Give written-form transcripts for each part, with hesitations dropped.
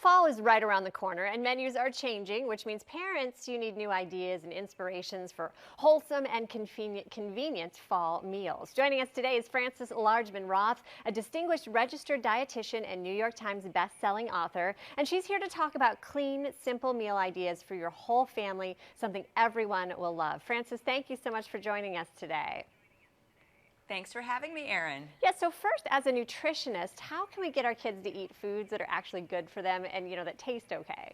Fall is right around the corner and menus are changing, which means parents, you need new ideas and inspirations for wholesome and convenient fall meals. Joining us today is Frances Largeman Roth, a distinguished registered dietitian and New York Times best-selling author, and she's here to talk about clean, simple meal ideas for your whole family, something everyone will love. Frances, thank you so much for joining us today. Thanks for having me, Erin. Yeah, so first, as a nutritionist, how can we get our kids to eat foods that are actually good for them and, that taste okay?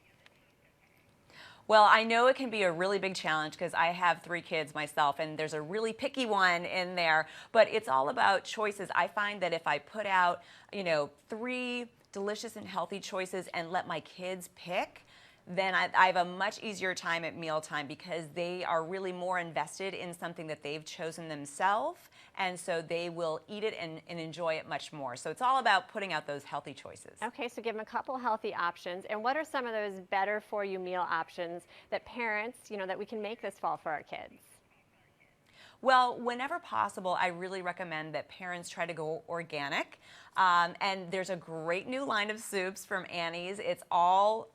Well, I know it can be a really big challenge because I have 3 kids myself, and there's a really picky one in there, but it's all about choices. I find that if I put out, 3 delicious and healthy choices and let my kids pick, then I have a much easier time at mealtime because they are really more invested in something that they've chosen themselves, and so they will eat it and enjoy it much more. So it's all about putting out those healthy choices. Okay, so give them a couple healthy options. And what are some of those better for you meal options that parents, that we can make this fall for our kids? Well, whenever possible, I really recommend that parents try to go organic. And there's a great new line of soups from Annie's. It's all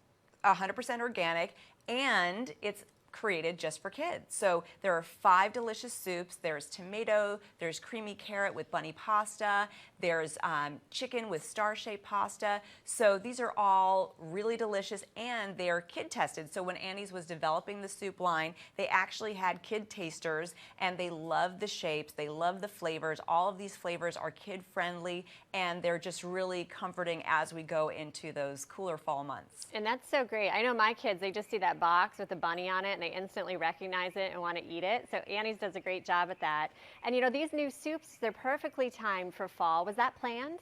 100% organic, and it's created just for kids. So there are 5 delicious soups. There's tomato, there's creamy carrot with bunny pasta, there's chicken with star-shaped pasta. So these are all really delicious, and they're kid tested. So when Annie's was developing the soup line, they actually had kid tasters, and they loved the shapes, they love the flavors. All of these flavors are kid friendly, and they're just really comforting as we go into those cooler fall months. And that's so great. I know my kids, they just see that box with the bunny on it and they instantly recognize it and want to eat it. So Annie's does a great job at that. And these new soups, they're perfectly timed for fall. Was that planned?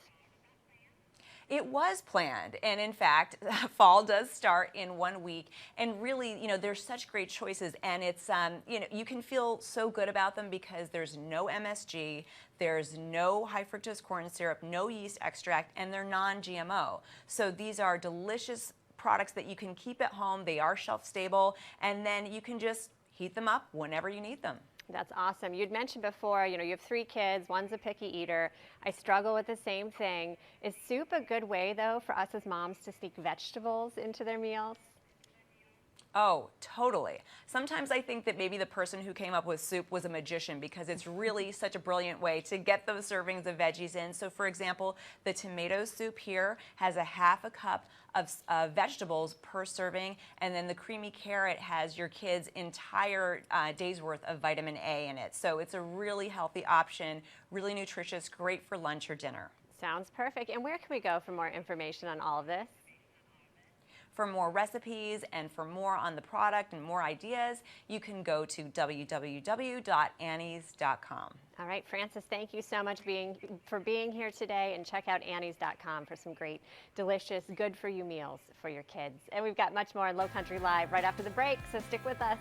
It was planned, and in fact, fall does start in 1 week, and really, there's such great choices, and it's, you can feel so good about them because there's no MSG, there's no high fructose corn syrup, no yeast extract, and they're non-GMO. So these are delicious products that you can keep at home. They are shelf stable, and then you can just heat them up whenever you need them. That's awesome. You'd mentioned before, you have 3 kids, one's a picky eater. I struggle with the same thing. Is soup a good way, though, for us as moms to sneak vegetables into their meals? Oh, totally. Sometimes I think that maybe the person who came up with soup was a magician because it's really such a brilliant way to get those servings of veggies in. So for example, the tomato soup here has a ½ a cup of vegetables per serving, and then the creamy carrot has your kids' entire day's worth of vitamin A in it. So it's a really healthy option, really nutritious, great for lunch or dinner. Sounds perfect. And where can we go for more information on all of this? For more recipes and for more on the product and more ideas, you can go to www.annies.com. All right, Frances, thank you so much for being here today, and check out annies.com for some great, delicious, good for you meals for your kids. And we've got much more on Low Country Live right after the break, so stick with us.